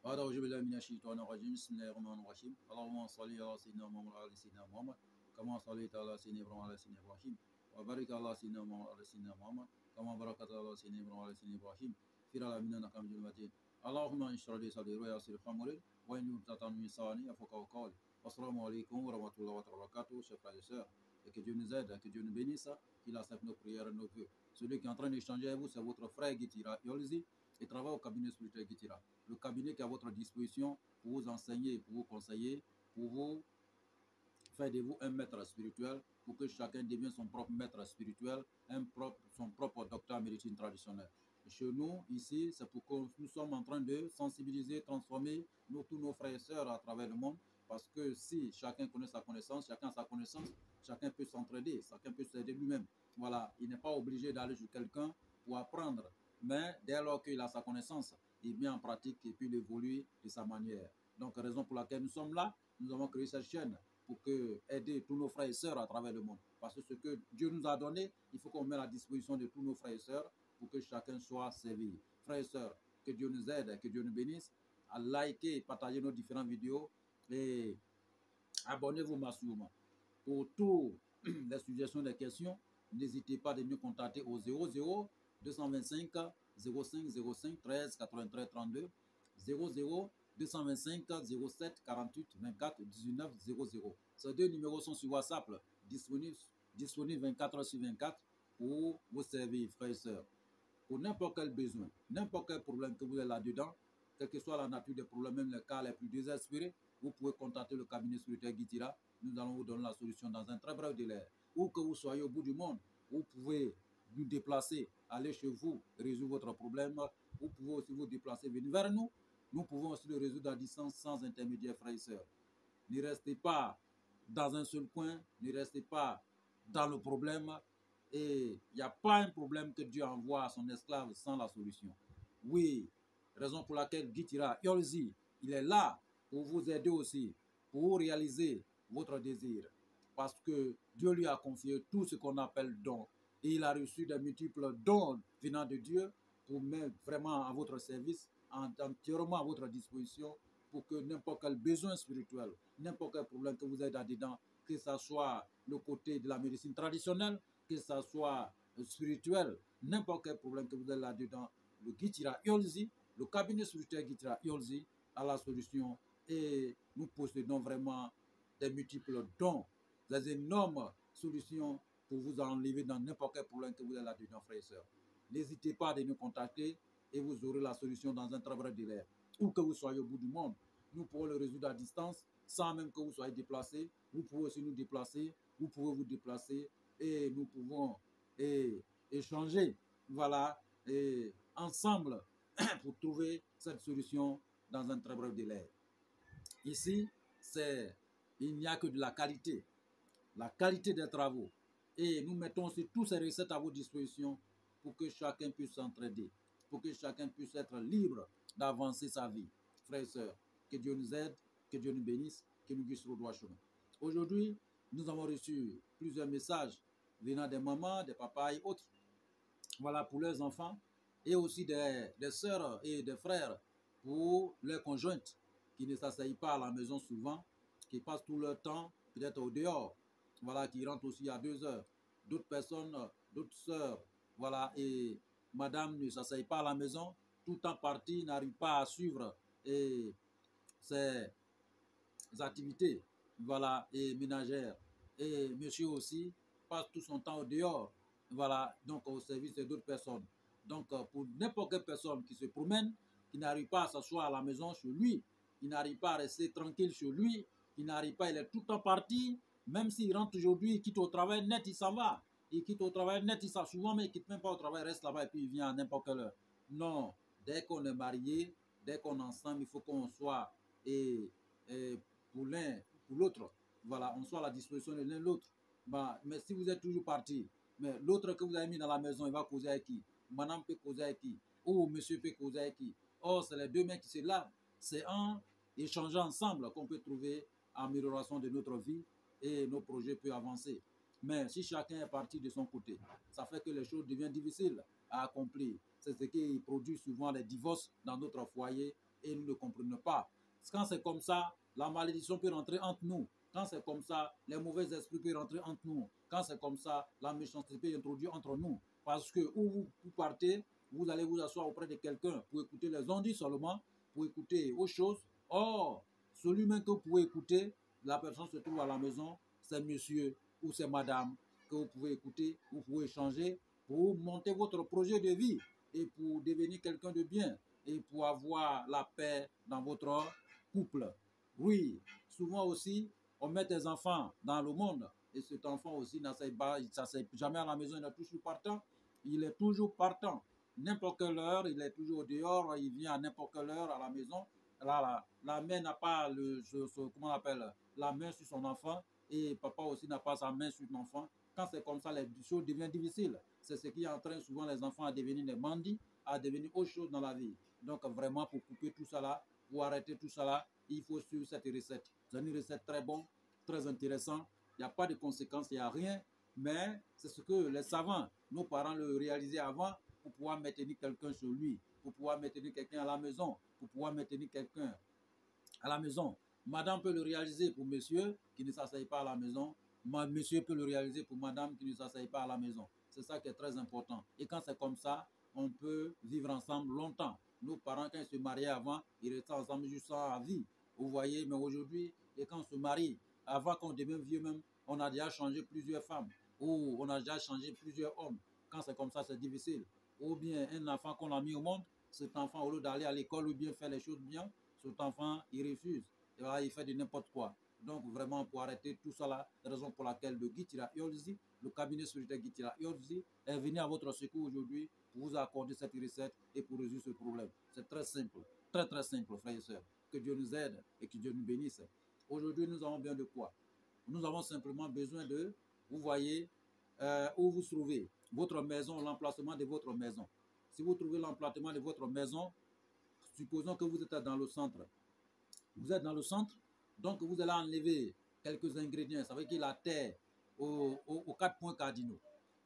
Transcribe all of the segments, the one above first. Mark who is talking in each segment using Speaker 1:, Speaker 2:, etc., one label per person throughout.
Speaker 1: بعد أعوذ بالله من الشيطان الرجيم بسم الله الرحمن الرحيم اللهم صل على سيدنا محمد وعلى سيدنا محمد كما صليت على سيدنا إبراهيم وعلى سيدنا إبراهيم وبارك على سيدنا محمد وعلى سيدنا محمد كما باركت على سيدنا إبراهيم وعلى سيدنا إبراهيم في العالمين إنك حميد مجيد اللهم اشرح لي صدري ويسر أمري واحلل عقدة من لساني يفقهوا قولي والسلام عليكم ورحمة الله وبركاته chers frères et sœurs et que Dieu nous aide, que Dieu nous bénisse, qu'il accepte nos prières et nos vœux. Celui qui est en train d'échanger avec vous, c'est votre frère Guitira Yolzi et travaille au cabinet spirituel Guitira. Le cabinet qui est à votre disposition pour vous enseigner, pour vous conseiller, pour vous faire de vous un maître spirituel, pour que chacun devienne son propre maître spirituel, son propre docteur en médecine traditionnelle. Chez nous, ici, c'est pour que nous sommes en train de sensibiliser, transformer tous nos frères et sœurs à travers le monde. Parce que si chacun connaît sa connaissance, chacun a sa connaissance, chacun peut s'entraider, chacun peut s'aider lui-même. Voilà, il n'est pas obligé d'aller sur quelqu'un pour apprendre. Mais dès lors qu'il a sa connaissance, il met en pratique et puis il évolue de sa manière. Donc, raison pour laquelle nous sommes là, nous avons créé cette chaîne pour aider tous nos frères et sœurs à travers le monde. Parce que ce que Dieu nous a donné, il faut qu'on mette à la disposition de tous nos frères et sœurs pour que chacun soit servi. Frères et sœurs, que Dieu nous aide, que Dieu nous bénisse, à liker et partager nos différentes vidéos et abonnez-vous massivement. Pour toutes les suggestions, des questions, n'hésitez pas de nous contacter au 00 225 05 05 13 93 32 00 225 07 48 24 19 00. Ces deux numéros sont sur WhatsApp, disponibles 24 heures sur 24 pour vous servir, frères et sœurs. Pour n'importe quel besoin, n'importe quel problème que vous avez là-dedans, quelle que soit la nature des problèmes, même les cas les plus désespérés, vous pouvez contacter le cabinet spirituel Guitira. Nous allons vous donner la solution dans un très bref délai. Où que vous soyez au bout du monde, vous pouvez vous déplacer, aller chez vous, résoudre votre problème. Vous pouvez aussi vous déplacer, venir vers nous. Nous pouvons aussi le résoudre à distance sans intermédiaire, frères et sœurs. Ne restez pas dans un seul coin, ne restez pas dans le problème. Et il n'y a pas un problème que Dieu envoie à son esclave sans la solution. Oui, raison pour laquelle Guitira Yolzi, il est là pour vous aider aussi, pour réaliser votre désir. Parce que Dieu lui a confié tout ce qu'on appelle don. Et il a reçu des multiples dons venant de Dieu pour mettre vraiment à votre service, entièrement à votre disposition, pour que n'importe quel besoin spirituel, n'importe quel problème que vous avez là-dedans, que ce soit le côté de la médecine traditionnelle, que ce soit spirituel, n'importe quel problème que vous avez là-dedans, le Guitira Yolzi, le cabinet spirituel Guitira Yolzi a la solution et nous possédons vraiment des multiples dons, des énormes solutions pour vous enlever dans n'importe quel problème que vous avez là-dedans, frères et sœurs. N'hésitez pas à nous contacter et vous aurez la solution dans un très bref délai. Où que vous soyez au bout du monde, nous pourrons le résoudre à distance sans même que vous soyez déplacé. Vous pouvez aussi nous déplacer, vous pouvez vous déplacer et nous pouvons échanger, voilà, et ensemble pour trouver cette solution dans un très bref délai. Ici, il n'y a que de la qualité des travaux. Et nous mettons aussi toutes ces recettes à votre disposition pour que chacun puisse s'entraider, pour que chacun puisse être libre d'avancer sa vie. Frères et sœurs, que Dieu nous aide, que Dieu nous bénisse, que nous guide sur le droit chemin. Aujourd'hui, nous avons reçu plusieurs messages venant des mamans, des papas et autres, voilà, pour leurs enfants, et aussi des sœurs et des frères pour leurs conjointes qui ne s'asseyent pas à la maison souvent, qui passent tout leur temps peut-être au dehors, voilà, qui rentrent aussi à 2 heures. D'autres personnes, d'autres sœurs, voilà, et madame ne s'asseye pas à la maison, tout en partie n'arrive pas à suivre ses activités, voilà, et ménagères. Et monsieur aussi passe tout son temps au dehors, voilà, donc au service d'autres personnes. Donc pour n'importe quelle personne qui se promène, qui n'arrive pas à s'asseoir à la maison chez lui, qui n'arrive pas à rester tranquille chez lui, qui n'arrive pas, il est tout le temps parti, même s'il rentre aujourd'hui, il quitte au travail net, il s'en va. Il quitte au travail net, il s'en va souvent, mais il ne quitte même pas au travail, il reste là-bas et puis il vient à n'importe quelle heure. Non, dès qu'on est marié, dès qu'on est ensemble, il faut qu'on soit pour l'un, pour l'autre. Voilà, on soit à la disposition de l'un l'autre. Bah, mais si vous êtes toujours parti, mais l'autre que vous avez mis dans la maison, il va causer avec qui? Madame peut causer avec qui? Ou monsieur peut causer avec qui? Or, c'est les deux mains qui se lavent. C'est en échangeant ensemble qu'on peut trouver amélioration de notre vie et nos projets peuvent avancer. Mais si chacun est parti de son côté, ça fait que les choses deviennent difficiles à accomplir. C'est ce qui produit souvent les divorces dans notre foyer et nous ne comprenons pas. Quand c'est comme ça, la malédiction peut rentrer entre nous. Quand c'est comme ça, les mauvais esprits peuvent rentrer entre nous. Quand c'est comme ça, la méchanceté peut introduire entre nous. Parce que où vous partez, vous allez vous asseoir auprès de quelqu'un pour écouter les ondits seulement, pour écouter autre chose. Or, celui même que vous pouvez écouter, la personne se trouve à la maison, c'est monsieur ou c'est madame que vous pouvez écouter, vous pouvez échanger pour monter votre projet de vie et pour devenir quelqu'un de bien et pour avoir la paix dans votre couple. Oui, souvent aussi, on met des enfants dans le monde et cet enfant aussi n'essaie jamais à la maison, il est toujours partant. Il est toujours partant. N'importe quelle heure, il est toujours dehors, il vient à n'importe quelle heure à la maison. Là, la mère n'a pas comment on appelle, la main sur son enfant et papa aussi n'a pas sa main sur l'enfant. Quand c'est comme ça, les choses deviennent difficiles. C'est ce qui entraîne souvent les enfants à devenir des bandits, à devenir autre chose dans la vie. Donc vraiment, pour couper tout ça là, pour arrêter tout ça là, il faut suivre cette recette. C'est une recette très bonne, très intéressante. Il n'y a pas de conséquences, il n'y a rien. Mais c'est ce que les savants, nos parents le réalisaient avant pour pouvoir maintenir quelqu'un sur lui, pour pouvoir maintenir quelqu'un à la maison, pour pouvoir maintenir quelqu'un à la maison. Madame peut le réaliser pour monsieur qui ne s'asseye pas à la maison. Monsieur peut le réaliser pour madame qui ne s'asseye pas à la maison. C'est ça qui est très important. Et quand c'est comme ça, on peut vivre ensemble longtemps. Nos parents, quand ils se mariaient avant, ils restaient ensemble jusqu'à vie. Vous voyez, mais aujourd'hui, et quand on se marie, avant qu'on devienne vieux même, on a déjà changé plusieurs femmes ou on a déjà changé plusieurs hommes. Quand c'est comme ça, c'est difficile. Ou bien un enfant qu'on a mis au monde, cet enfant, au lieu d'aller à l'école ou bien faire les choses bien, cet enfant, il refuse. Et voilà, il fait de n'importe quoi. Donc, vraiment, pour arrêter tout ça là, raison pour laquelle le Gitira Yolzi, le cabinet spirituel Gitira Yolzi, est venu à votre secours aujourd'hui pour vous accorder cette recette et pour résoudre ce problème. C'est très simple, très simple, frères et sœurs. Que Dieu nous aide et que Dieu nous bénisse. Aujourd'hui, nous avons besoin de quoi? Nous avons simplement besoin de, vous voyez, où vous trouvez votre maison, l'emplacement de votre maison. Si vous trouvez l'emplacement de votre maison, supposons que vous êtes dans le centre. Vous êtes dans le centre, donc vous allez enlever quelques ingrédients. Ça veut dire la terre aux 4 points cardinaux.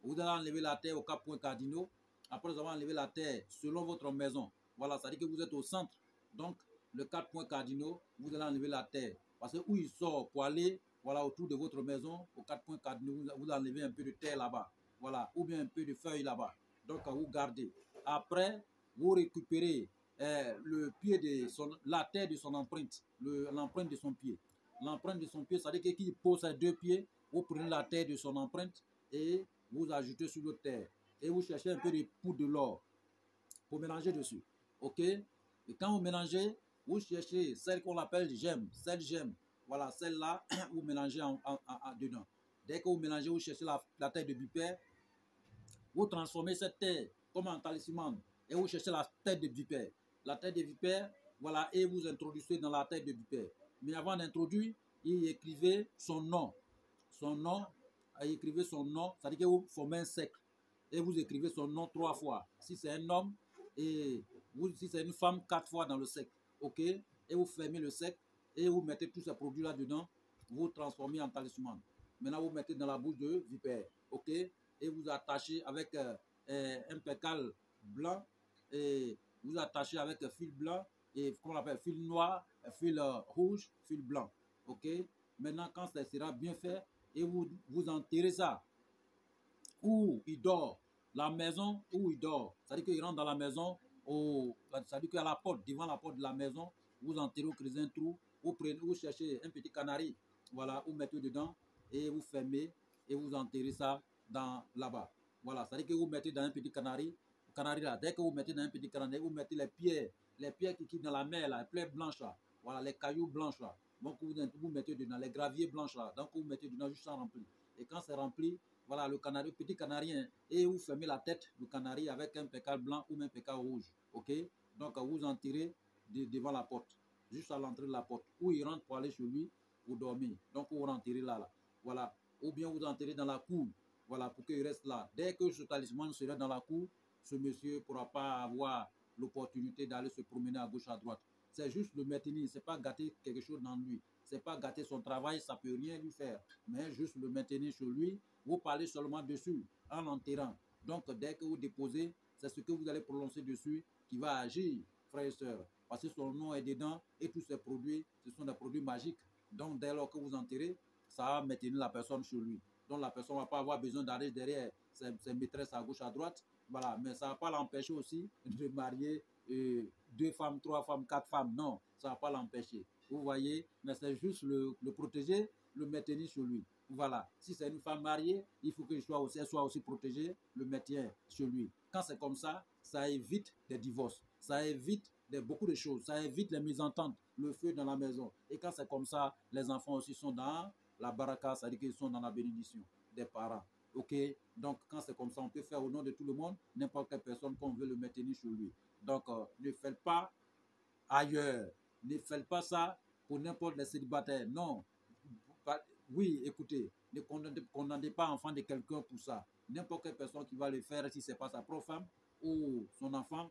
Speaker 1: Vous allez enlever la terre aux 4 points cardinaux. Après, vous allez enlever la terre selon votre maison. Voilà, ça veut dire que vous êtes au centre. Donc, le 4 points cardinaux, vous allez enlever la terre. Parce que où il sort pour aller, voilà, autour de votre maison, aux 4 points cardinaux, vous enlevez un peu de terre là-bas. Voilà, ou bien un peu de feuilles là-bas. Donc, vous gardez. Après, vous récupérez le pied de la terre de son empreinte, l'empreinte de son pied. L'empreinte de son pied, ça veut dire qu'il pose ses 2 pieds, vous prenez la terre de son empreinte et vous ajoutez sur l'autre terre. Et vous cherchez un peu de poudre de l'or pour mélanger dessus. OK? Et quand vous mélangez, vous cherchez celle qu'on appelle gemme, celle gemme. Voilà, celle-là, vous mélangez dedans. Dès que vous mélangez, vous cherchez la terre de vipère, vous transformez cette terre comme un talisman et vous cherchez la tête de vipère. La tête de vipère, voilà, et vous introduisez dans la tête de vipère. Mais avant d'introduire, il écrivait son nom. Son nom, il écrivait son nom, c'est-à-dire que vous formez un cercle et vous écrivez son nom 3 fois. Si c'est un homme, et si c'est une femme, 4 fois dans le cercle. OK? Et vous fermez le cercle et vous mettez tous ces produits là-dedans, vous transformez en talisman. Maintenant, vous mettez dans la bouche de vipère. OK? Et vous attachez avec un pécal blanc et vous attachez avec un fil blanc et qu'on appelle fil noir, fil rouge, fil blanc. OK? Maintenant, quand ça sera bien fait, et vous enterrez ça où il dort, la maison où il dort. C'est-à-dire qu'il rentre dans la maison, c'est-à-dire qu'à la porte, devant la porte de la maison, vous enterrez, vous creusez un trou, vous cherchez un petit canari, voilà, vous mettez dedans et vous fermez et vous enterrez ça là-bas. Voilà, c'est-à-dire que vous mettez dans un petit canari là. Dès que vous mettez dans un petit canari, vous mettez les pierres qui quittent dans la mer là, les pierres blanches là, voilà, les cailloux blanches là. Donc vous mettez dedans les graviers blanches là, donc vous mettez dedans juste ça rempli. Et quand c'est rempli, voilà le canari, petit canarien, et vous fermez la tête du canari avec un pécal blanc ou un pécal rouge. OK? Donc vous en tirez devant la porte, juste à l'entrée de la porte, où il rentre pour aller chez lui, pour dormir. Donc vous rentrez là. Voilà. Ou bien vous entrez dans la cour, voilà, pour qu'il reste là. Dès que ce talisman sera dans la cour, ce monsieur ne pourra pas avoir l'opportunité d'aller se promener à gauche, à droite. C'est juste le maintenir, c'est pas gâter quelque chose dans lui. C'est pas gâter son travail, ça peut rien lui faire. Mais juste le maintenir sur lui, vous parlez seulement dessus, en enterrant. Donc, dès que vous déposez, c'est ce que vous allez prononcer dessus qui va agir frères et sœurs, parce que son nom est dedans et tous ces produits, ce sont des produits magiques. Donc, dès lors que vous enterrez, ça va maintenir la personne sur lui. Donc, la personne ne va pas avoir besoin d'aller derrière ses maîtresses à gauche, à droite. Voilà, mais ça ne va pas l'empêcher aussi de marier 2 femmes, 3 femmes, 4 femmes. Non, ça ne va pas l'empêcher. Vous voyez, mais c'est juste le protéger, le maintenir sur lui. Voilà, si c'est une femme mariée, il faut qu'elle soit aussi protégée, le maintien sur lui. Quand c'est comme ça évite des divorces, ça évite beaucoup de choses, ça évite les mésententes, le feu dans la maison. Et quand c'est comme ça, les enfants aussi sont dans la baraka, c'est-à-dire qu'ils sont dans la bénédiction des parents. Ok, donc quand c'est comme ça, on peut faire au nom de tout le monde n'importe quelle personne qu'on veut le maintenir sur lui. Donc ne faites pas ailleurs, ne faites pas ça pour n'importe les célibataires. Non, oui, écoutez, ne condamnez pas l'enfant de quelqu'un pour ça. N'importe quelle personne qui va le faire, si ce n'est pas sa propre femme ou son enfant,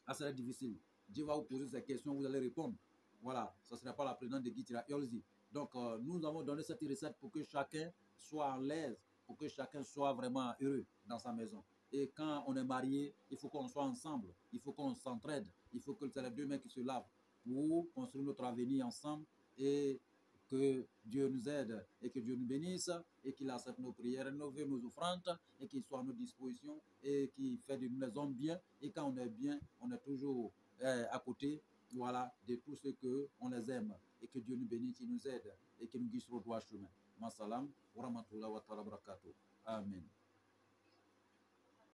Speaker 1: ça serait difficile. Dieu va vous poser ces questions, vous allez répondre. Voilà, ça ne sera pas la présidente de Guitira Yolzi. Donc, nous avons donné cette recette pour que chacun soit en l'aise, pour que chacun soit vraiment heureux dans sa maison. Et quand on est marié, il faut qu'on soit ensemble, il faut qu'on s'entraide, il faut que c'est les deux mains qui se lavent pour construire notre avenir ensemble et que Dieu nous aide et que Dieu nous bénisse et qu'il accepte nos prières, nos vœux, nos offrandes et qu'il soit à nos dispositions et qu'il fait de nous les hommes bien. Et quand on est bien, on est toujours à côté, voilà, de tous ceux qu'on les aime et que Dieu nous bénisse, qu'il nous aide et qu'il nous guide sur le droit chemin. Ma salam, wa rahmatullahi wa barakatuh. Amen.